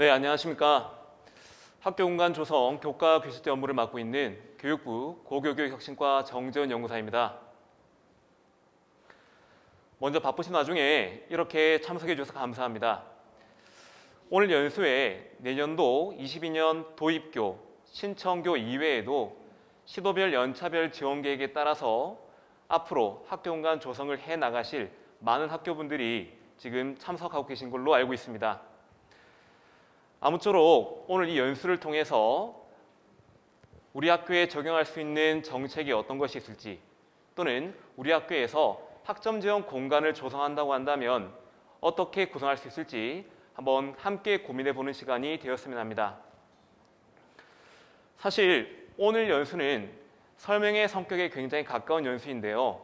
네, 안녕하십니까. 학교 공간 조성 교과 교실제 업무를 맡고 있는 교육부 고교교육혁신과 정재훈 연구사입니다. 먼저 바쁘신 와중에 이렇게 참석해 주셔서 감사합니다. 오늘 연수회 내년도 22년 도입교, 신청교 이외에도 시도별 연차별 지원 계획에 따라서 앞으로 학교 공간 조성을 해 나가실 많은 학교분들이 지금 참석하고 계신 걸로 알고 있습니다. 아무쪼록 오늘 이 연수를 통해서 우리 학교에 적용할 수 있는 정책이 어떤 것이 있을지, 또는 우리 학교에서 학점 지원 공간을 조성한다고 한다면 어떻게 구성할 수 있을지 한번 함께 고민해 보는 시간이 되었으면 합니다. 사실 오늘 연수는 설명의 성격에 굉장히 가까운 연수인데요.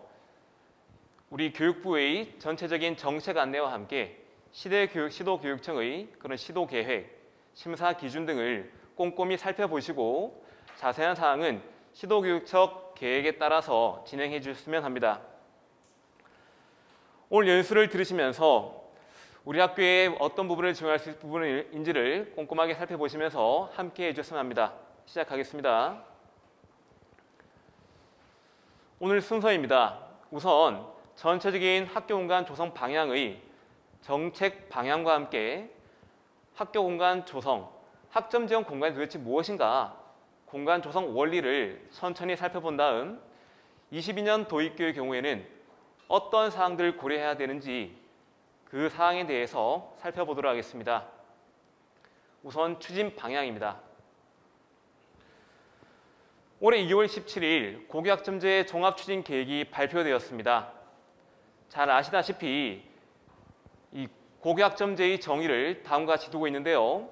우리 교육부의 전체적인 정책 안내와 함께 시도교육청의 그런 시도계획, 심사 기준 등을 꼼꼼히 살펴보시고 자세한 사항은 시도교육청 계획에 따라서 진행해 주셨으면 합니다. 오늘 연수를 들으시면서 우리 학교에 어떤 부분을 지원할 수 있는 부분인지를 꼼꼼하게 살펴보시면서 함께 해주셨으면 합니다. 시작하겠습니다. 오늘 순서입니다. 우선 전체적인 학교 공간 조성 방향의 정책 방향과 함께 학교 공간 조성, 학점 지원 공간이 도대체 무엇인가, 공간 조성 원리를 천천히 살펴본 다음 22년 도입교의 경우에는 어떤 사항들을 고려해야 되는지 그 사항에 대해서 살펴보도록 하겠습니다. 우선 추진 방향입니다. 올해 2월 17일 고교학점제 종합추진계획이 발표되었습니다. 잘 아시다시피 이 고교학점제의 정의를 다음과 같이 두고 있는데요.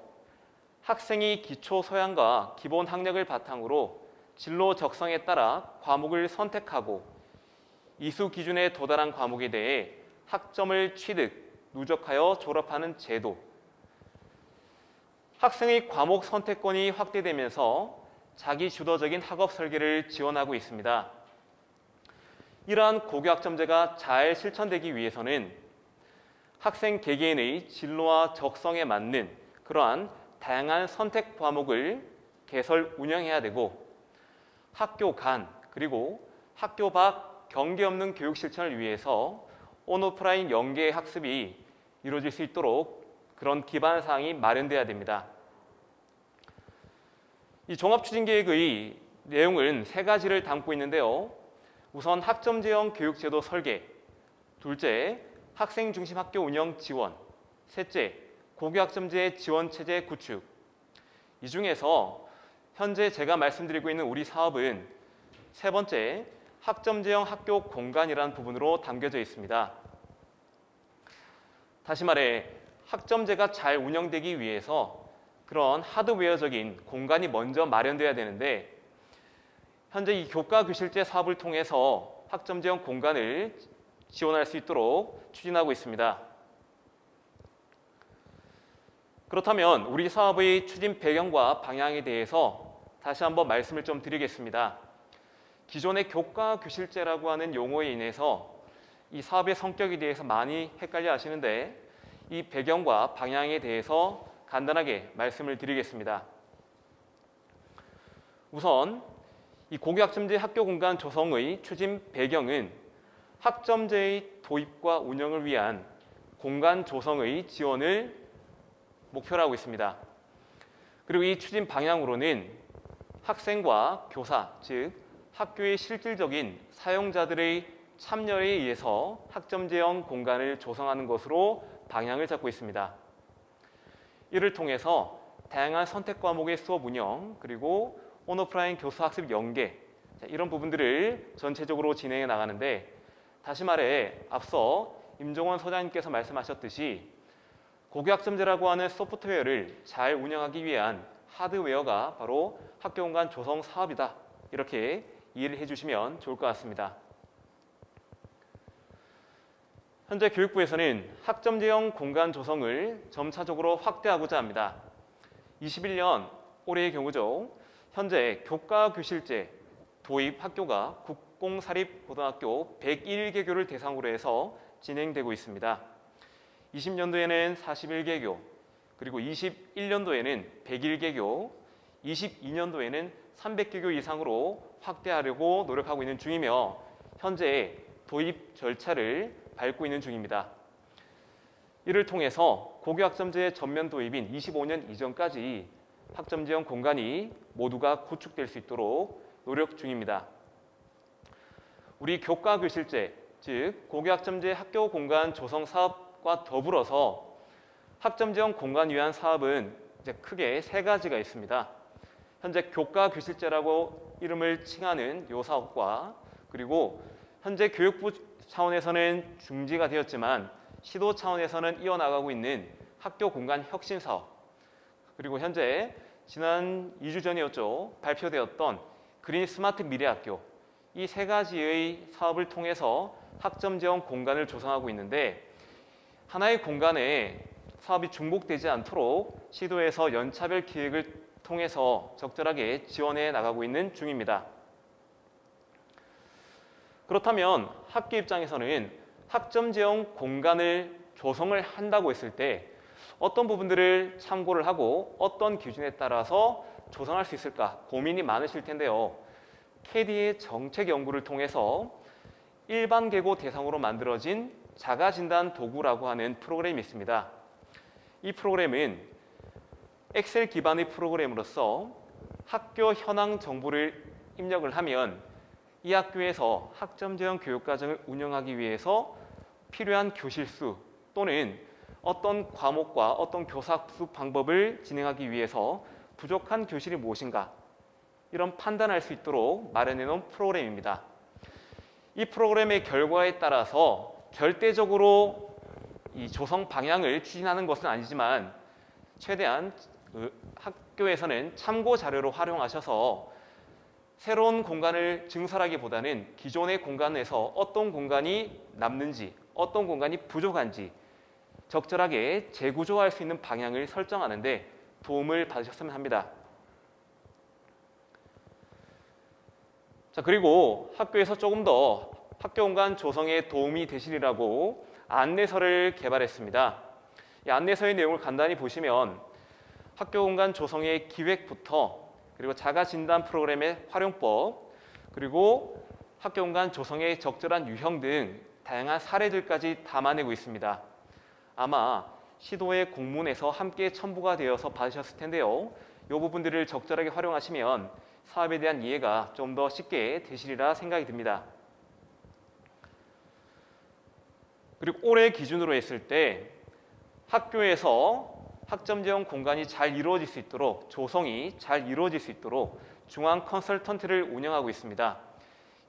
학생이 기초 소양과 기본 학력을 바탕으로 진로 적성에 따라 과목을 선택하고 이수 기준에 도달한 과목에 대해 학점을 취득, 누적하여 졸업하는 제도. 학생의 과목 선택권이 확대되면서 자기 주도적인 학업 설계를 지원하고 있습니다. 이러한 고교학점제가 잘 실천되기 위해서는 학생 개개인의 진로와 적성에 맞는 그러한 다양한 선택 과목을 개설 운영해야 되고, 학교 간 그리고 학교 밖 경계 없는 교육 실천을 위해서 온오프라인 연계 학습이 이루어질 수 있도록 그런 기반 사항이 마련돼야 됩니다. 이 종합추진계획의 내용은 세 가지를 담고 있는데요. 우선 학점 지원 교육제도 설계, 둘째 학생 중심 학교 운영 지원, 셋째 고교학점제 지원체제 구축. 이 중에서 현재 제가 말씀드리고 있는 우리 사업은 세 번째 학점제형 학교 공간이라는 부분으로 담겨져 있습니다. 다시 말해 학점제가 잘 운영되기 위해서 그런 하드웨어적인 공간이 먼저 마련돼야 되는데, 현재 이 교과 교실제 사업을 통해서 학점제형 공간을 지원할 수 있도록 추진하고 있습니다. 그렇다면 우리 사업의 추진 배경과 방향에 대해서 다시 한번 말씀을 좀 드리겠습니다. 기존의 교과 교실제라고 하는 용어에 인해서 이 사업의 성격에 대해서 많이 헷갈려 하시는데, 이 배경과 방향에 대해서 간단하게 말씀을 드리겠습니다. 우선 이 고교학점제 학교 공간 조성의 추진 배경은 학점제의 도입과 운영을 위한 공간 조성의 지원을 목표로 하고 있습니다. 그리고 이 추진 방향으로는 학생과 교사, 즉 학교의 실질적인 사용자들의 참여에 의해서 학점제형 공간을 조성하는 것으로 방향을 잡고 있습니다. 이를 통해서 다양한 선택 과목의 수업 운영, 그리고 온오프라인 교수 학습 연계, 이런 부분들을 전체적으로 진행해 나가는데, 다시 말해 앞서 임종원 소장님께서 말씀하셨듯이 고교학점제라고 하는 소프트웨어를 잘 운영하기 위한 하드웨어가 바로 학교 공간 조성 사업이다, 이렇게 이해를 해주시면 좋을 것 같습니다. 현재 교육부에서는 학점제형 공간 조성을 점차적으로 확대하고자 합니다. 21년 올해의 경우죠. 현재 교과 교실제 도입 학교가 국공사립고등학교 101개교를 대상으로 해서 진행되고 있습니다. 20년도에는 41개교, 그리고 21년도에는 101개교, 22년도에는 300개교 이상으로 확대하려고 노력하고 있는 중이며 현재 도입 절차를 밟고 있는 중입니다. 이를 통해서 고교학점제 전면 도입인 25년 이전까지 학점 지원 공간이 모두가 구축될 수 있도록 노력 중입니다. 우리 교과 교실제, 즉 고교학점제 학교 공간 조성 사업과 더불어서 학점 지원 공간 위한 사업은 이제 크게 세 가지가 있습니다. 현재 교과 교실제라고 이름을 칭하는 이 사업과 그리고 현재 교육부 차원에서는 중지가 되었지만 시도 차원에서는 이어나가고 있는 학교 공간 혁신 사업, 그리고 현재 지난 2주 전이었죠. 발표되었던 그린 스마트 미래학교, 이 세 가지의 사업을 통해서 학점 지원 공간을 조성하고 있는데 하나의 공간에 사업이 중복되지 않도록 시도에서 연차별 기획을 통해서 적절하게 지원해 나가고 있는 중입니다. 그렇다면 학교 입장에서는 학점 지원 공간을 조성을 한다고 했을 때 어떤 부분들을 참고를 하고 어떤 기준에 따라서 조성할 수 있을까 고민이 많으실 텐데요. KD의 정책 연구를 통해서 일반 계고 대상으로 만들어진 자가진단 도구라고 하는 프로그램이 있습니다. 이 프로그램은 엑셀 기반의 프로그램으로서 학교 현황 정보를 입력을 하면 이 학교에서 학점 지원 교육과정을 운영하기 위해서 필요한 교실 수 또는 어떤 과목과 어떤 교사 학습 방법을 진행하기 위해서 부족한 교실이 무엇인가 이런 판단할 수 있도록 마련해 놓은 프로그램입니다. 이 프로그램의 결과에 따라서 절대적으로 이 조성 방향을 추진하는 것은 아니지만 최대한 학교에서는 참고 자료로 활용하셔서 새로운 공간을 증설하기보다는 기존의 공간에서 어떤 공간이 남는지 어떤 공간이 부족한지 적절하게 재구조할 수 있는 방향을 설정하는 데 도움을 받으셨으면 합니다. 자, 그리고 학교에서 조금 더 학교 공간 조성에 도움이 되시리라고 안내서를 개발했습니다. 이 안내서의 내용을 간단히 보시면 학교 공간 조성의 기획부터 그리고 자가진단 프로그램의 활용법 그리고 학교 공간 조성의 적절한 유형 등 다양한 사례들까지 담아내고 있습니다. 아마 시도의 공문에서 함께 첨부가 되어서 받으셨을 텐데요. 이 부분들을 적절하게 활용하시면 사업에 대한 이해가 좀 더 쉽게 되시리라 생각이 듭니다. 그리고 올해 기준으로 했을 때 학교에서 학점 지원 공간이 잘 이루어질 수 있도록 조성이 잘 이루어질 수 있도록 중앙 컨설턴트를 운영하고 있습니다.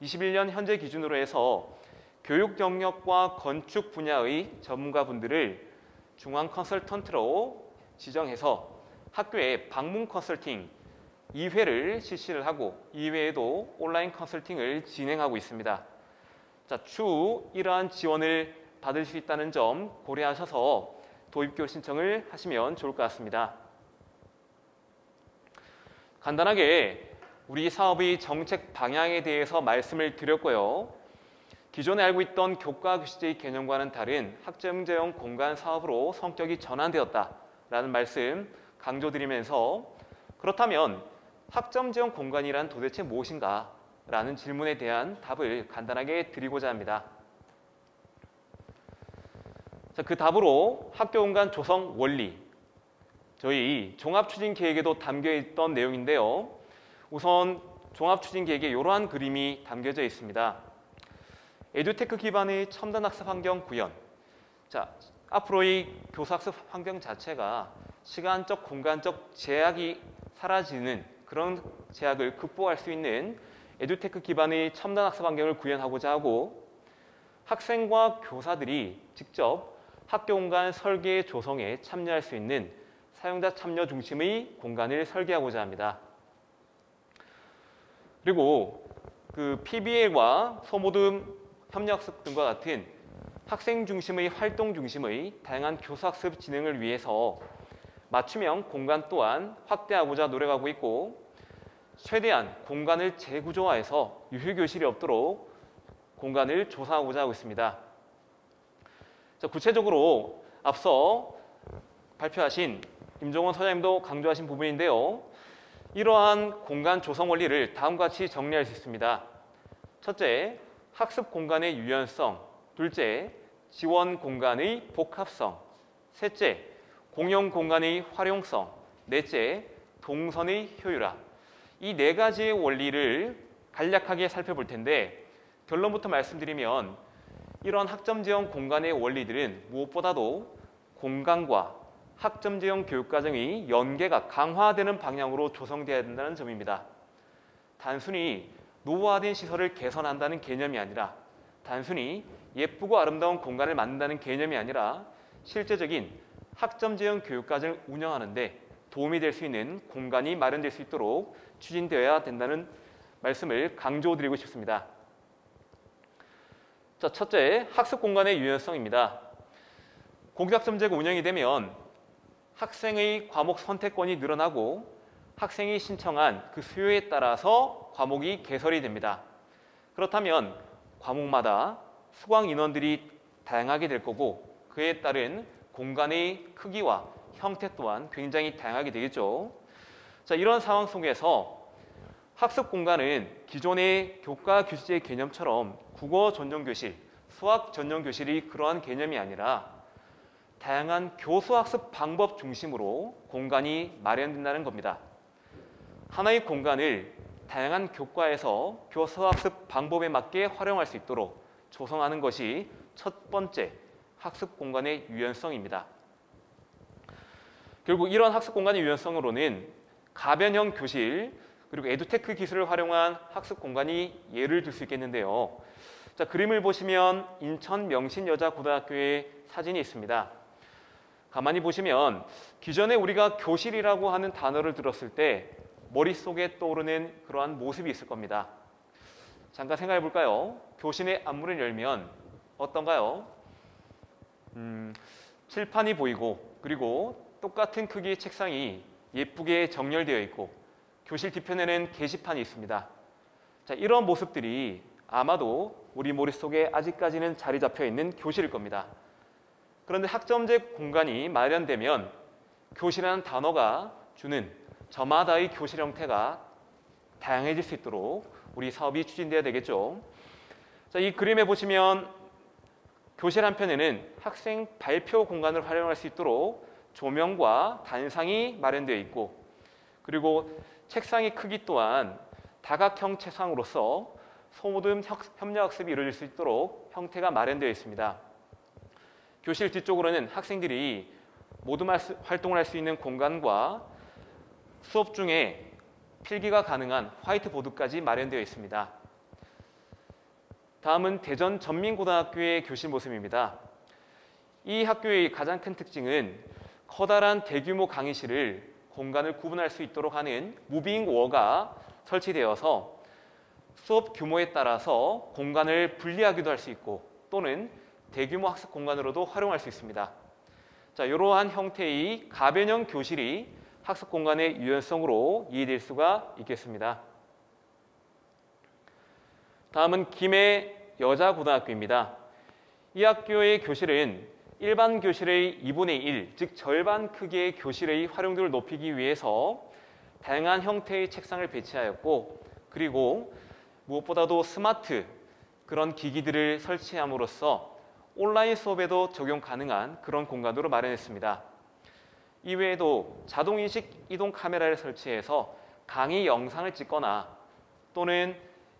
21년 현재 기준으로 해서 교육 영역과 건축 분야의 전문가분들을 중앙 컨설턴트로 지정해서 학교에 방문 컨설팅 2회를 실시를 하고 이외에도 온라인 컨설팅을 진행하고 있습니다. 자, 추후 이러한 지원을 받을 수 있다는 점 고려하셔서 도입교 신청을 하시면 좋을 것 같습니다. 간단하게 우리 사업의 정책 방향에 대해서 말씀을 드렸고요. 기존에 알고 있던 교과 교실제의 개념과는 다른 학점 지원 공간 사업으로 성격이 전환되었다라는 말씀 강조드리면서 그렇다면 학점 지원 공간이란 도대체 무엇인가? 라는 질문에 대한 답을 간단하게 드리고자 합니다. 자, 그 답으로 학교 공간 조성 원리, 저희 종합추진계획에도 담겨있던 내용인데요. 우선 종합추진계획에 이러한 그림이 담겨져 있습니다. 에듀테크 기반의 첨단 학습 환경 구현. 자, 앞으로의 교사학습 환경 자체가 시간적, 공간적 제약이 사라지는 그런 제약을 극복할 수 있는 에듀테크 기반의 첨단 학습 환경을 구현하고자 하고 학생과 교사들이 직접 학교 공간 설계 조성에 참여할 수 있는 사용자 참여 중심의 공간을 설계하고자 합니다. 그리고 그 PBL과 소모듬 협력학습 등과 같은 학생 중심의 활동 중심의 다양한 교사학습 진행을 위해서 맞춤형 공간 또한 확대하고자 노력하고 있고 최대한 공간을 재구조화해서 유휴교실이 없도록 공간을 조성하고자 하고 있습니다. 자, 구체적으로 앞서 발표하신 임종원 소장님도 강조하신 부분인데요. 이러한 공간 조성 원리를 다음과 같이 정리할 수 있습니다. 첫째, 학습 공간의 유연성. 둘째, 지원 공간의 복합성. 셋째, 공용 공간의 활용성. 넷째, 동선의 효율화. 이 네 가지의 원리를 간략하게 살펴볼 텐데 결론부터 말씀드리면 이런 학점 지원 공간의 원리들은 무엇보다도 공간과 학점 지원 교육과정의 연계가 강화되는 방향으로 조성되어야 된다는 점입니다. 단순히 노후화된 시설을 개선한다는 개념이 아니라 단순히 예쁘고 아름다운 공간을 만든다는 개념이 아니라 실제적인 학점 지원 교육과정을 운영하는 데 도움이 될 수 있는 공간이 마련될 수 있도록 추진되어야 된다는 말씀을 강조드리고 싶습니다. 자, 첫째, 학습 공간의 유연성입니다. 공교학점제가 운영이 되면 학생의 과목 선택권이 늘어나고 학생이 신청한 그 수요에 따라서 과목이 개설이 됩니다. 그렇다면 과목마다 수강 인원들이 다양하게 될 거고 그에 따른 공간의 크기와 형태 또한 굉장히 다양하게 되겠죠. 자, 이런 상황 속에서 학습 공간은 기존의 교과 교실의 개념처럼 국어 전용 교실, 수학 전용 교실이 그러한 개념이 아니라 다양한 교수 학습 방법 중심으로 공간이 마련된다는 겁니다. 하나의 공간을 다양한 교과에서 교수 학습 방법에 맞게 활용할 수 있도록 조성하는 것이 첫 번째 학습 공간의 유연성입니다. 결국 이런 학습 공간의 유연성으로는 가변형 교실 그리고 에듀테크 기술을 활용한 학습 공간이 예를 들 수 있겠는데요. 자, 그림을 보시면 인천 명신여자고등학교의 사진이 있습니다. 가만히 보시면 기존에 우리가 교실이라고 하는 단어를 들었을 때 머릿속에 떠오르는 그러한 모습이 있을 겁니다. 잠깐 생각해 볼까요? 교실의 앞문을 열면 어떤가요? 칠판이 보이고 그리고 똑같은 크기의 책상이 예쁘게 정렬되어 있고 교실 뒤편에는 게시판이 있습니다. 자, 이런 모습들이 아마도 우리 머릿속에 아직까지는 자리 잡혀 있는 교실일 겁니다. 그런데 학점제 공간이 마련되면 교실이라는 단어가 주는 저마다의 교실 형태가 다양해질 수 있도록 우리 사업이 추진돼야 되겠죠. 자, 이 그림에 보시면 교실 한편에는 학생 발표 공간을 활용할 수 있도록 조명과 단상이 마련되어 있고 그리고 책상의 크기 또한 다각형 책상으로서 소모임 협력학습이 이루어질 수 있도록 형태가 마련되어 있습니다. 교실 뒤쪽으로는 학생들이 모두 활동을 할 수 있는 공간과 수업 중에 필기가 가능한 화이트보드까지 마련되어 있습니다. 다음은 대전 전민고등학교의 교실 모습입니다. 이 학교의 가장 큰 특징은 커다란 대규모 강의실을 공간을 구분할 수 있도록 하는 무빙워가 설치되어서 수업 규모에 따라서 공간을 분리하기도 할 수 있고 또는 대규모 학습 공간으로도 활용할 수 있습니다. 자, 이러한 형태의 가변형 교실이 학습 공간의 유연성으로 이해될 수가 있겠습니다. 다음은 김해 여자고등학교입니다. 이 학교의 교실은 일반 교실의 2분의 1, 즉 절반 크기의 교실의 활용도를 높이기 위해서 다양한 형태의 책상을 배치하였고 그리고 무엇보다도 스마트 그런 기기들을 설치함으로써 온라인 수업에도 적용 가능한 그런 공간으로 마련했습니다. 이외에도 자동인식 이동 카메라를 설치해서 강의 영상을 찍거나 또는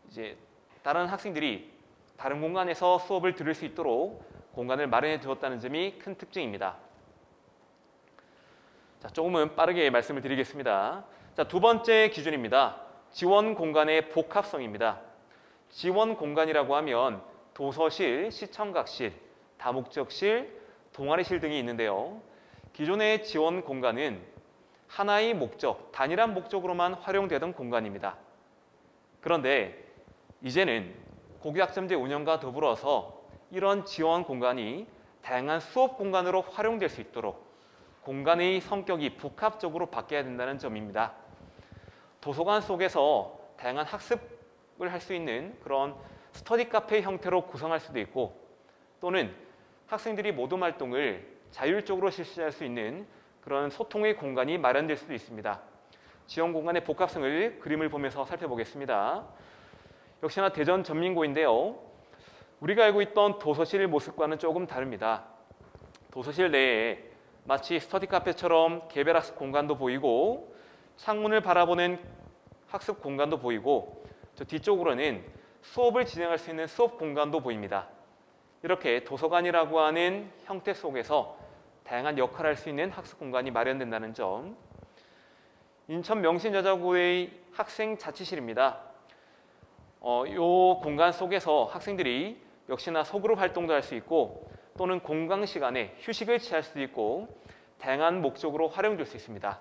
이제 다른 학생들이 다른 공간에서 수업을 들을 수 있도록 공간을 마련해 두었다는 점이 큰 특징입니다. 자, 조금은 빠르게 말씀을 드리겠습니다. 자, 두 번째 기준입니다. 지원 공간의 복합성입니다. 지원 공간이라고 하면 도서실, 시청각실, 다목적실, 동아리실 등이 있는데요. 기존의 지원 공간은 하나의 목적, 단일한 목적으로만 활용되던 공간입니다. 그런데 이제는 고교학점제 운영과 더불어서 이런 지원 공간이 다양한 수업 공간으로 활용될 수 있도록 공간의 성격이 복합적으로 바뀌어야 된다는 점입니다. 도서관 속에서 다양한 학습을 할 수 있는 그런 스터디 카페 형태로 구성할 수도 있고 또는 학생들이 모둠 활동을 자율적으로 실시할 수 있는 그런 소통의 공간이 마련될 수도 있습니다. 지원 공간의 복합성을 그림을 보면서 살펴보겠습니다. 역시나 대전 전민고인데요. 우리가 알고 있던 도서실 모습과는 조금 다릅니다. 도서실 내에 마치 스터디 카페처럼 개별 학습 공간도 보이고 창문을 바라보는 학습 공간도 보이고 저 뒤쪽으로는 수업을 진행할 수 있는 수업 공간도 보입니다. 이렇게 도서관이라고 하는 형태 속에서 다양한 역할을 할 수 있는 학습 공간이 마련된다는 점. 인천 명신여자고의 학생 자치실입니다. 이 공간 속에서 학생들이 역시나 소그룹 활동도 할 수 있고 또는 공강 시간에 휴식을 취할 수도 있고 다양한 목적으로 활용될 수 있습니다.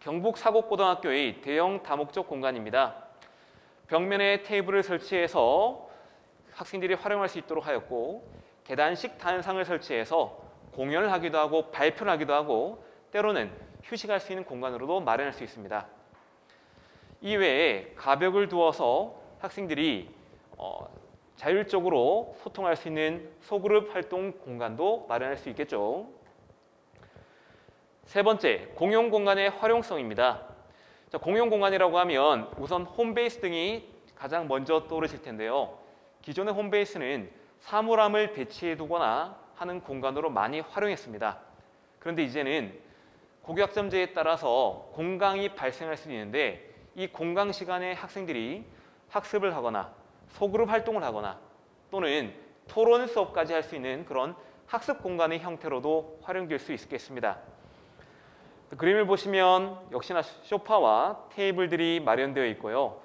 경북사곡고등학교의 대형 다목적 공간입니다. 벽면에 테이블을 설치해서 학생들이 활용할 수 있도록 하였고 계단식 단상을 설치해서 공연을 하기도 하고 발표를 하기도 하고 때로는 휴식할 수 있는 공간으로도 마련할 수 있습니다. 이외에 가벽을 두어서 학생들이 자율적으로 소통할 수 있는 소그룹 활동 공간도 마련할 수 있겠죠. 세 번째, 공용 공간의 활용성입니다. 공용 공간이라고 하면 우선 홈베이스 등이 가장 먼저 떠오르실 텐데요. 기존의 홈베이스는 사물함을 배치해 두거나 하는 공간으로 많이 활용했습니다. 그런데 이제는 고교학점제에 따라서 공강이 발생할 수 있는데 이 공강 시간에 학생들이 학습을 하거나 소그룹 활동을 하거나 또는 토론 수업까지 할 수 있는 그런 학습 공간의 형태로도 활용될 수 있겠습니다. 그림을 보시면 역시나 소파와 테이블들이 마련되어 있고요.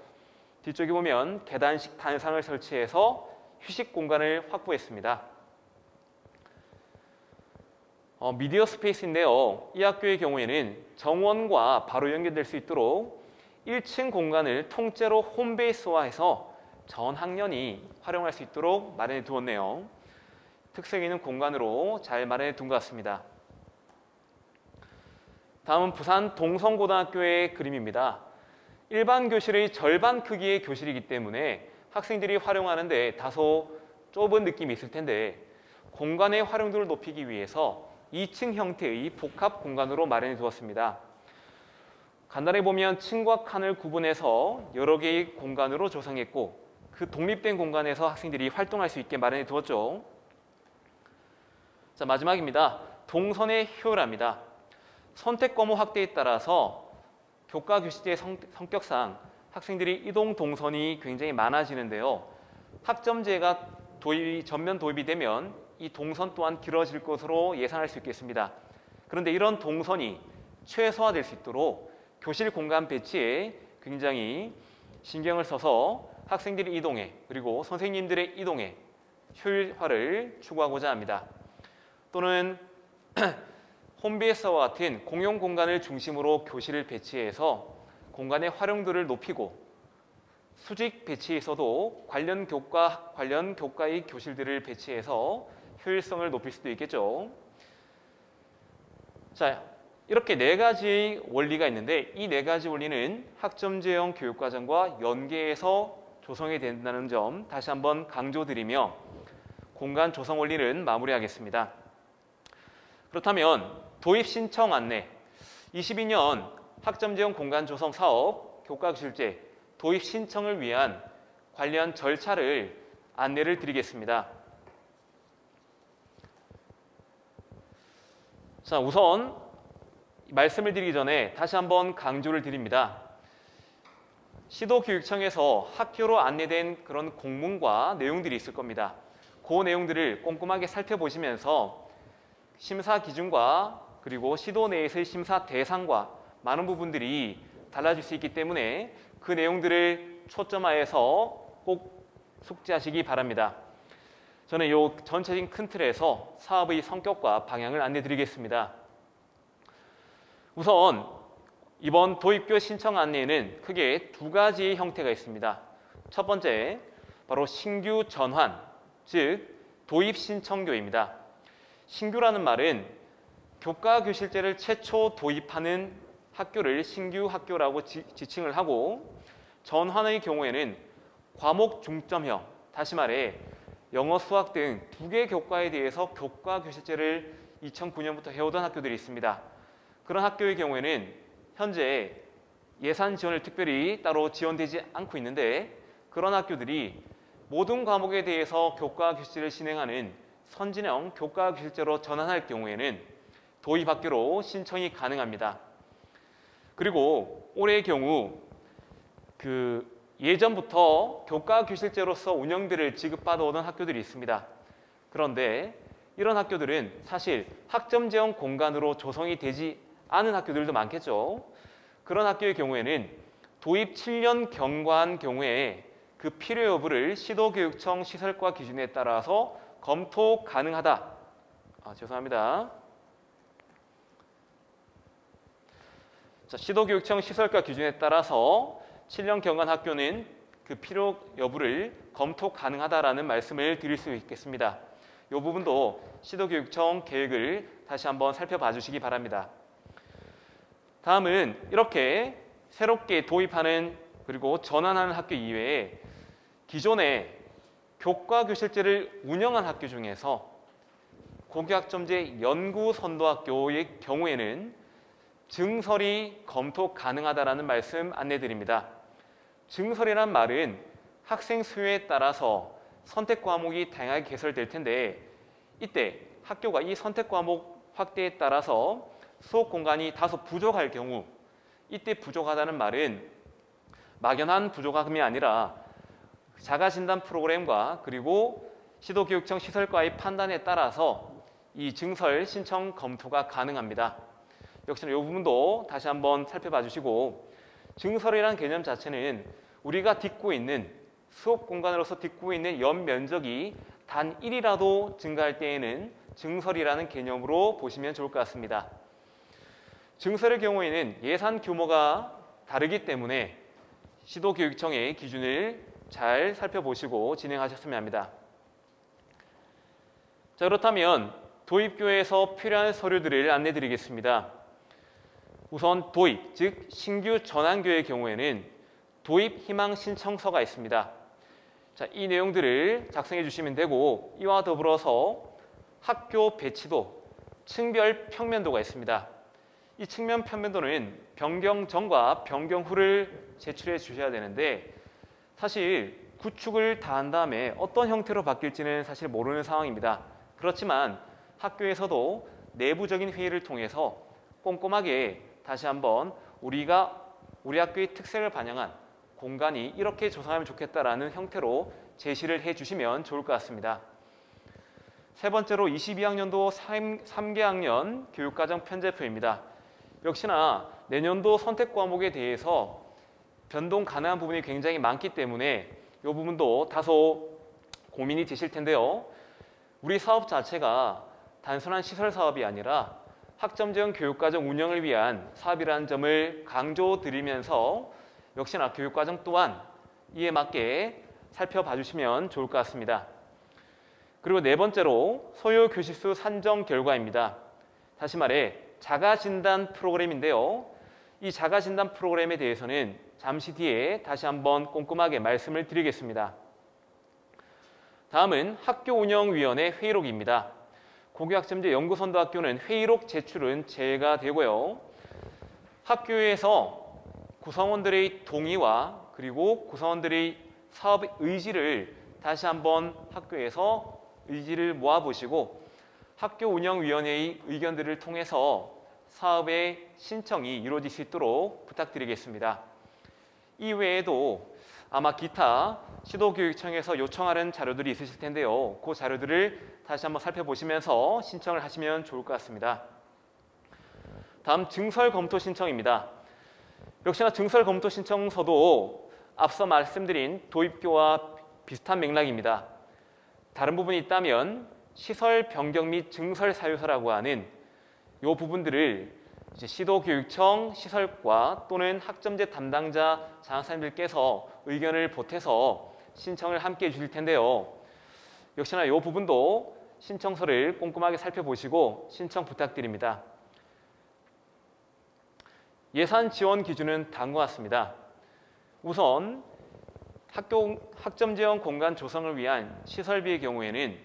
뒤쪽에 보면 계단식 단상을 설치해서 휴식 공간을 확보했습니다. 미디어 스페이스인데요. 이 학교의 경우에는 정원과 바로 연결될 수 있도록 1층 공간을 통째로 홈베이스화해서 전 학년이 활용할 수 있도록 마련해 두었네요. 특색 있는 공간으로 잘 마련해 둔 것 같습니다. 다음은 부산 동성고등학교의 그림입니다. 일반 교실의 절반 크기의 교실이기 때문에 학생들이 활용하는데 다소 좁은 느낌이 있을 텐데 공간의 활용도를 높이기 위해서 2층 형태의 복합 공간으로 마련해 두었습니다. 간단히 보면 층과 칸을 구분해서 여러 개의 공간으로 조성했고 그 독립된 공간에서 학생들이 활동할 수 있게 마련해 두었죠. 자, 마지막입니다. 동선의 효율화입니다. 선택 과목 확대에 따라서 교과 교실의 성격상 학생들이 이동 동선이 굉장히 많아지는데요. 학점제가 전면 도입이 되면 이 동선 또한 길어질 것으로 예상할 수 있겠습니다. 그런데 이런 동선이 최소화될 수 있도록 교실 공간 배치에 굉장히 신경을 써서 학생들의 이동에 그리고 선생님들의 이동에 효율화를 추구하고자 합니다. 또는 홈베이스와 같은 공용 공간을 중심으로 교실을 배치해서 공간의 활용도를 높이고 수직 배치에서도 관련 교과의 교실들을 배치해서 효율성을 높일 수도 있겠죠. 자, 이렇게 네 가지의 원리가 있는데 이 네 가지 원리는 학점제형 교육과정과 연계해서 조성이 된다는 점 다시 한번 강조드리며 공간 조성 원리는 마무리하겠습니다. 그렇다면 도입 신청 안내 22년 학점제형 공간 조성 사업 교과교실제 도입 신청을 위한 관련 절차를 안내를 드리겠습니다. 자, 우선 말씀을 드리기 전에 다시 한번 강조를 드립니다. 시도교육청에서 학교로 안내된 그런 공문과 내용들이 있을 겁니다. 그 내용들을 꼼꼼하게 살펴보시면서 심사 기준과 그리고 시도 내에서의 심사 대상과 많은 부분들이 달라질 수 있기 때문에 그 내용들을 초점화해서 꼭 숙지하시기 바랍니다. 저는 이 전체적인 큰 틀에서 사업의 성격과 방향을 안내드리겠습니다. 우선 이번 도입교 신청 안내에는 크게 두 가지의 형태가 있습니다. 첫 번째, 바로 신규 전환, 즉 도입 신청교입니다. 신규라는 말은 교과교실제를 최초 도입하는 학교를 신규 학교라고 지칭을 하고 전환의 경우에는 과목 중점형, 다시 말해 영어, 수학 등 두 개 교과에 대해서 교과교실제를 2009년부터 해오던 학교들이 있습니다. 그런 학교의 경우에는 현재 예산 지원을 특별히 따로 지원되지 않고 있는데 그런 학교들이 모든 과목에 대해서 교과 교실을 진행하는 선진형 교과 교실제로 전환할 경우에는 도입학교로 신청이 가능합니다. 그리고 올해의 경우 예전부터 교과 교실제로서 운영비를 지급받아오던 학교들이 있습니다. 그런데 이런 학교들은 사실 학점 지원 공간으로 조성이 되지 않은 학교들도 많겠죠. 그런 학교의 경우에는 도입 7년 경과한 경우에 그 필요 여부를 시도교육청 시설과 기준에 따라서 검토 가능하다. 죄송합니다. 자, 시도교육청 시설과 기준에 따라서 7년 경과한 학교는 그 필요 여부를 검토 가능하다라는 말씀을 드릴 수 있겠습니다. 이 부분도 시도교육청 계획을 다시 한번 살펴봐 주시기 바랍니다. 다음은 이렇게 새롭게 도입하는 그리고 전환하는 학교 이외에 기존에 교과교실제를 운영한 학교 중에서 고교학점제 연구선도학교의 경우에는 증설이 검토 가능하다라는 말씀 안내드립니다. 증설이란 말은 학생 수요에 따라서 선택 과목이 다양하게 개설될 텐데 이때 학교가 이 선택 과목 확대에 따라서 수업 공간이 다소 부족할 경우 이때 부족하다는 말은 막연한 부족함이 아니라 자가진단 프로그램과 그리고 시도교육청 시설과의 판단에 따라서 이 증설 신청 검토가 가능합니다. 역시나 이 부분도 다시 한번 살펴봐 주시고 증설이라는 개념 자체는 우리가 딛고 있는 수업 공간으로서 딛고 있는 연면적이 단 1이라도 증가할 때에는 증설이라는 개념으로 보시면 좋을 것 같습니다. 증설의 경우에는 예산 규모가 다르기 때문에 시도교육청의 기준을 잘 살펴보시고 진행하셨으면 합니다. 자, 그렇다면 도입교에서 필요한 서류들을 안내드리겠습니다. 우선 도입, 즉 신규 전환교의 경우에는 도입 희망 신청서가 있습니다. 자, 이 내용들을 작성해 주시면 되고 이와 더불어서 학교 배치도, 층별 평면도가 있습니다. 이 측면 평면도는 변경 전과 변경 후를 제출해 주셔야 되는데 사실 구축을 다 한 다음에 어떤 형태로 바뀔지는 사실 모르는 상황입니다. 그렇지만 학교에서도 내부적인 회의를 통해서 꼼꼼하게 다시 한번 우리 학교의 특색을 반영한 공간이 이렇게 조성하면 좋겠다라는 형태로 제시를 해주시면 좋을 것 같습니다. 세 번째로 22학년도 3개학년 교육과정 편제표입니다. 역시나 내년도 선택 과목에 대해서 변동 가능한 부분이 굉장히 많기 때문에 이 부분도 다소 고민이 되실 텐데요. 우리 사업 자체가 단순한 시설 사업이 아니라 학점 지원 교육과정 운영을 위한 사업이라는 점을 강조드리면서 역시나 교육과정 또한 이에 맞게 살펴봐 주시면 좋을 것 같습니다. 그리고 네 번째로 소요 교실수 산정 결과입니다. 다시 말해 자가진단 프로그램인데요. 이 자가진단 프로그램에 대해서는 잠시 뒤에 다시 한번 꼼꼼하게 말씀을 드리겠습니다. 다음은 학교운영위원회 회의록입니다. 고교학점제 연구선도학교는 회의록 제출은 제외가 되고요. 학교에서 구성원들의 동의와 그리고 구성원들의 사업 의지를 다시 한번 학교에서 의지를 모아보시고 학교운영위원회의 의견들을 통해서 사업의 신청이 이루어질 수 있도록 부탁드리겠습니다. 이외에도 아마 기타 시도교육청에서 요청하는 자료들이 있으실 텐데요. 그 자료들을 다시 한번 살펴보시면서 신청을 하시면 좋을 것 같습니다. 다음 증설 검토 신청입니다. 역시나 증설 검토 신청서도 앞서 말씀드린 도입교와 비슷한 맥락입니다. 다른 부분이 있다면 시설 변경 및 증설 사유서라고 하는 이 부분들을 이제 시도교육청 시설과 또는 학점제 담당자 장학사님들께서 의견을 보태서 신청을 함께 해주실 텐데요. 역시나 이 부분도 신청서를 꼼꼼하게 살펴보시고 신청 부탁드립니다. 예산 지원 기준은 다음과 같습니다. 우선 학점 지원 공간 조성을 위한 시설비의 경우에는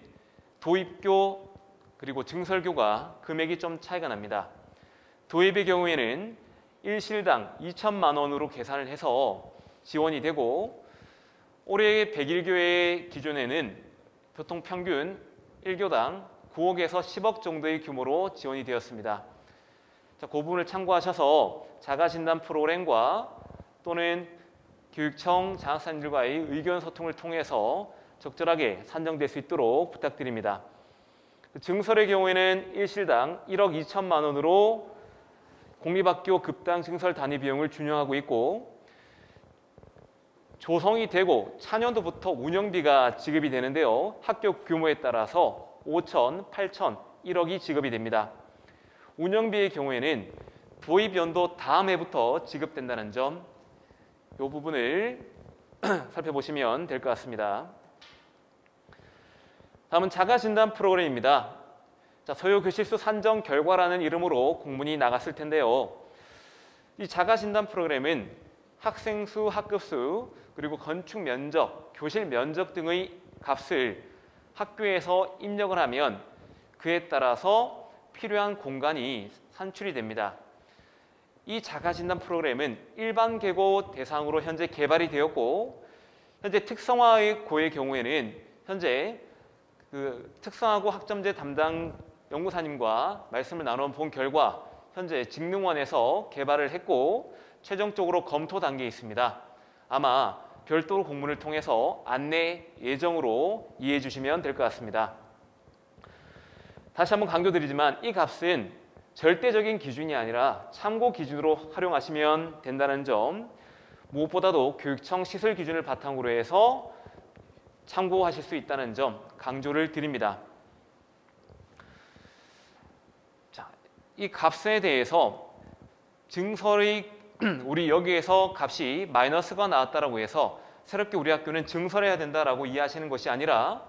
도입교 그리고 증설교가 금액이 좀 차이가 납니다. 도입의 경우에는 1실당 2천만 원으로 계산을 해서 지원이 되고 올해 101교회 기준에는 보통 평균 1교당 9억에서 10억 정도의 규모로 지원이 되었습니다. 자, 그 부분을 참고하셔서 자가진단 프로그램과 또는 교육청 장학사님들과의 의견 소통을 통해서 적절하게 산정될 수 있도록 부탁드립니다. 증설의 경우에는 1실당 1억 2천만 원으로 공립학교 급당 증설 단위 비용을 준용하고 있고 조성이 되고 차년도부터 운영비가 지급이 되는데요. 학교 규모에 따라서 5천, 8천, 1억이 지급이 됩니다. 운영비의 경우에는 도입 연도 다음 해부터 지급된다는 점, 이 부분을 살펴보시면 될 것 같습니다. 다음은 자가진단 프로그램입니다. 자, 서요 교실수 산정 결과라는 이름으로 공문이 나갔을 텐데요. 이 자가진단 프로그램은 학생 수, 학급 수, 그리고 건축 면적, 교실 면적 등의 값을 학교에서 입력을 하면 그에 따라서 필요한 공간이 산출이 됩니다. 이 자가진단 프로그램은 일반 계고 대상으로 현재 개발이 되었고 현재 특성화의 고의 경우에는 현재 특성화고 학점제 담당 연구사님과 말씀을 나눠본 결과 현재 직능원에서 개발을 했고 최종적으로 검토 단계에 있습니다. 아마 별도로 공문을 통해서 안내 예정으로 이해해 주시면 될 것 같습니다. 다시 한번 강조드리지만 이 값은 절대적인 기준이 아니라 참고 기준으로 활용하시면 된다는 점, 무엇보다도 교육청 시설 기준을 바탕으로 해서 참고하실 수 있다는 점 강조를 드립니다. 자, 이 값에 대해서 증설의 우리 여기에서 값이 마이너스가 나왔다라고 해서 새롭게 우리 학교는 증설해야 된다라고 이해하시는 것이 아니라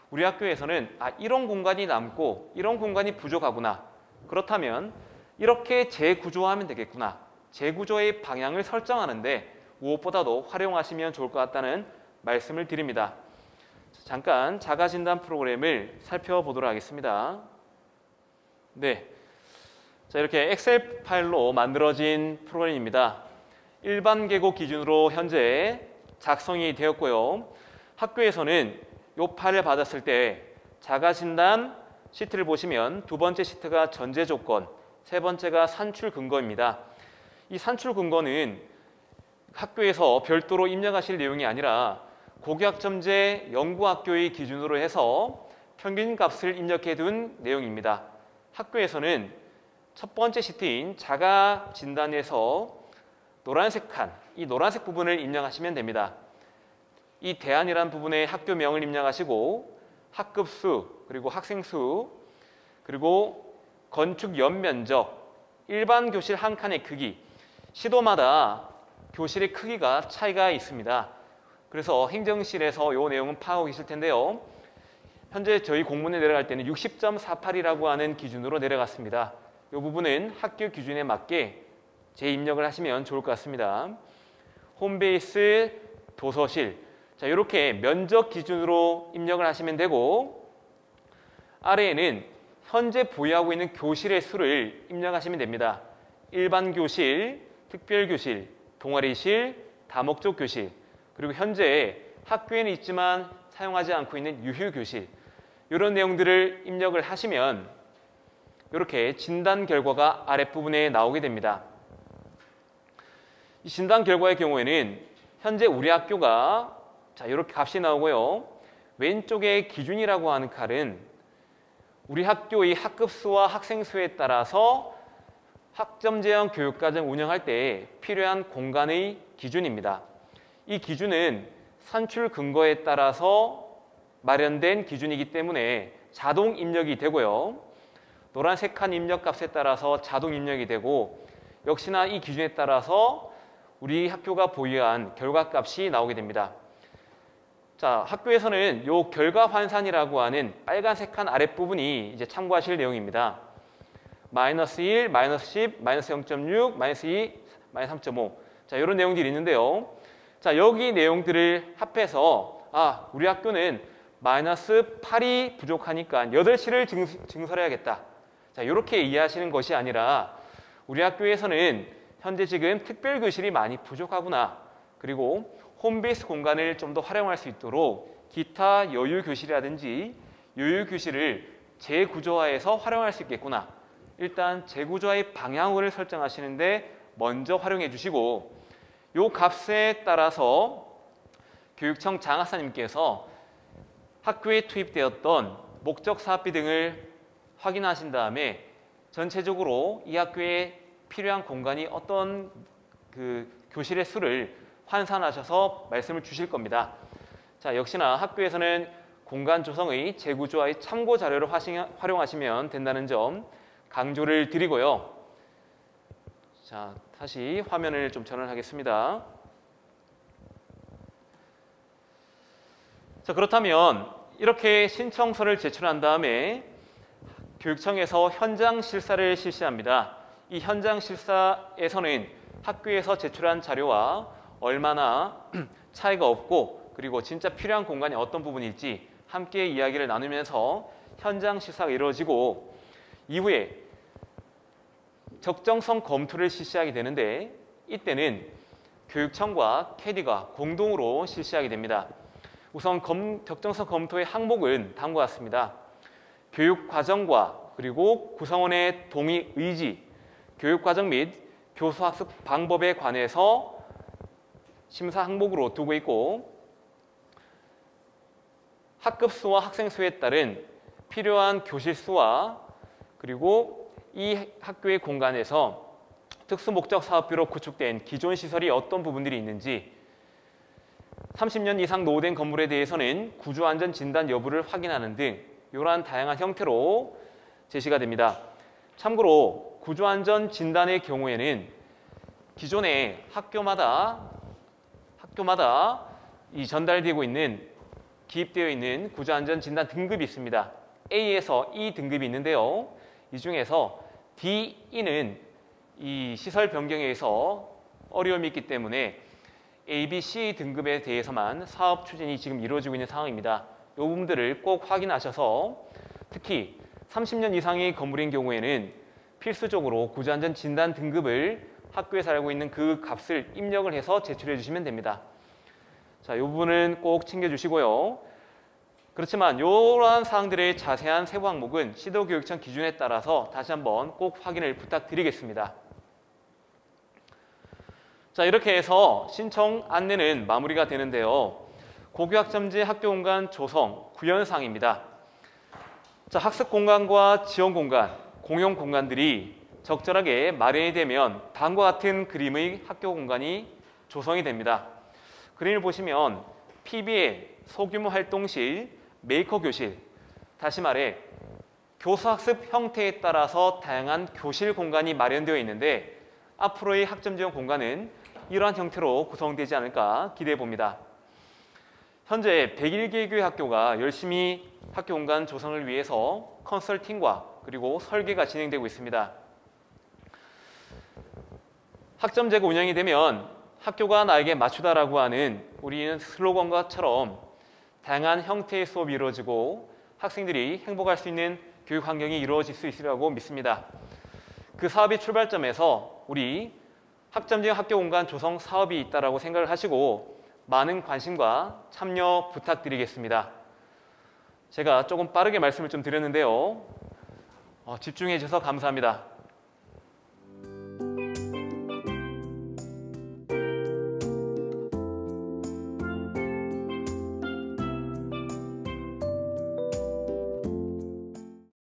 우리 학교에서는 이런 공간이 남고 이런 공간이 부족하구나. 그렇다면 이렇게 재구조하면 되겠구나. 재구조의 방향을 설정하는데 무엇보다도 활용하시면 좋을 것 같다는 말씀을 드립니다. 잠깐 자가진단 프로그램을 살펴보도록 하겠습니다. 네, 자, 이렇게 엑셀 파일로 만들어진 프로그램입니다. 일반 계고 기준으로 현재 작성이 되었고요. 학교에서는 이 파일을 받았을 때 자가진단 시트를 보시면 두 번째 시트가 전제 조건, 세 번째가 산출 근거입니다. 이 산출 근거는 학교에서 별도로 입력하실 내용이 아니라 고교학점제 연구학교의 기준으로 해서 평균값을 입력해 둔 내용입니다. 학교에서는 첫 번째 시트인 자가진단에서 노란색 칸, 이 노란색 부분을 입력하시면 됩니다. 이 대안이라는 부분에 학교명을 입력하시고 학급 수, 그리고 학생 수, 그리고 건축 연면적, 일반 교실 한 칸의 크기, 시도마다 교실의 크기가 차이가 있습니다. 그래서 행정실에서 이 내용은 파악하고 계실 텐데요. 현재 저희 공문에 내려갈 때는 60.48이라고 하는 기준으로 내려갔습니다. 이 부분은 학교 기준에 맞게 재입력을 하시면 좋을 것 같습니다. 홈베이스, 도서실, 자, 이렇게 면적 기준으로 입력을 하시면 되고 아래에는 현재 보유하고 있는 교실의 수를 입력하시면 됩니다. 일반 교실, 특별 교실, 동아리실, 다목적 교실, 그리고 현재 학교에는 있지만 사용하지 않고 있는 유휴 교실, 이런 내용들을 입력을 하시면 이렇게 진단 결과가 아랫부분에 나오게 됩니다. 이 진단 결과의 경우에는 현재 우리 학교가 이렇게 값이 나오고요. 왼쪽에 기준이라고 하는 칸은 우리 학교의 학급 수와 학생 수에 따라서 학점제형 교육과정 운영할 때 필요한 공간의 기준입니다. 이 기준은 산출 근거에 따라서 마련된 기준이기 때문에 자동 입력이 되고요. 노란색 칸 입력값에 따라서 자동 입력이 되고 역시나 이 기준에 따라서 우리 학교가 보유한 결과값이 나오게 됩니다. 자, 학교에서는 이 결과 환산이라고 하는 빨간색 칸 아랫부분이 이제 참고하실 내용입니다. 마이너스 1, 마이너스 10, 마이너스 0.6, 마이너스 2, 마이너스 3.5. 자, 이런 내용들이 있는데요. 자, 여기 내용들을 합해서 우리 학교는 마이너스 8이 부족하니까 8시를 증설해야겠다. 자, 이렇게 이해하시는 것이 아니라 우리 학교에서는 현재 지금 특별교실이 많이 부족하구나. 그리고 홈베이스 공간을 좀 더 활용할 수 있도록 기타 여유교실이라든지 요율교실을 재구조화해서 활용할 수 있겠구나. 일단 재구조화의 방향을 설정하시는데 먼저 활용해 주시고 이 값에 따라서 교육청 장학사님께서 학교에 투입되었던 목적 사업비 등을 확인하신 다음에 전체적으로 이 학교에 필요한 공간이 어떤 그 교실의 수를 환산하셔서 말씀을 주실 겁니다. 자, 역시나 학교에서는 공간 조성의 재구조화의 참고 자료를 활용하시면 된다는 점 강조를 드리고요. 자, 다시 화면을 좀 전환하겠습니다. 자, 그렇다면 이렇게 신청서를 제출한 다음에 교육청에서 현장 실사를 실시합니다. 이 현장 실사에서는 학교에서 제출한 자료와 얼마나 차이가 없고 그리고 진짜 필요한 공간이 어떤 부분일지 함께 이야기를 나누면서 현장 실사가 이루어지고 이후에 적정성 검토를 실시하게 되는데 이때는 교육청과 캐디가 공동으로 실시하게 됩니다. 우선 적정성 검토의 항목은 다음과 같습니다. 교육과정과 그리고 구성원의 동의 의지, 교육과정 및 교수학습 방법에 관해서 심사 항목으로 두고 있고 학급 수와 학생 수에 따른 필요한 교실 수와 그리고 이 학교의 공간에서 특수목적 사업비로 구축된 기존 시설이 어떤 부분들이 있는지 30년 이상 노후된 건물에 대해서는 구조안전 진단 여부를 확인하는 등 이러한 다양한 형태로 제시가 됩니다. 참고로 구조안전 진단의 경우에는 기존에 학교마다 이 전달되고 있는 기입되어 있는 구조안전 진단 등급이 있습니다. A에서 E 등급이 있는데요. 이 중에서 D, E는 이 시설 변경에 의해서 어려움이 있기 때문에 A, B, C 등급에 대해서만 사업 추진이 지금 이루어지고 있는 상황입니다. 이 부분들을 꼭 확인하셔서 특히 30년 이상의 건물인 경우에는 필수적으로 구조안전 진단 등급을 학교에서 알고 있는 그 값을 입력을 해서 제출해 주시면 됩니다. 자, 이 부분은 꼭 챙겨주시고요. 그렇지만 이러한 사항들의 자세한 세부 항목은 시도교육청 기준에 따라서 다시 한번 꼭 확인을 부탁드리겠습니다. 자, 이렇게 해서 신청 안내는 마무리가 되는데요. 고교학점제 학교공간 조성 구현사항입니다. 자, 학습 공간과 지원 공간, 공용 공간들이 적절하게 마련이 되면 다음과 같은 그림의 학교 공간이 조성이 됩니다. 그림을 보시면 PBL, 소규모 활동실, 메이커 교실, 다시 말해 교수학습 형태에 따라서 다양한 교실 공간이 마련되어 있는데 앞으로의 학점 지원 공간은 이러한 형태로 구성되지 않을까 기대해 봅니다. 현재 101개 교회 학교가 열심히 학교 공간 조성을 위해서 컨설팅과 그리고 설계가 진행되고 있습니다. 학점제가 운영이 되면 학교가 나에게 맞추다라고 하는 우리는 슬로건과처럼 다양한 형태의 수업이 이루어지고 학생들이 행복할 수 있는 교육 환경이 이루어질 수 있으리라고 믿습니다. 그 사업의 출발점에서 우리 학점제 학교 공간 조성 사업이 있다라고 생각을 하시고 많은 관심과 참여 부탁드리겠습니다. 제가 조금 빠르게 말씀을 좀 드렸는데요. 집중해 주셔서 감사합니다.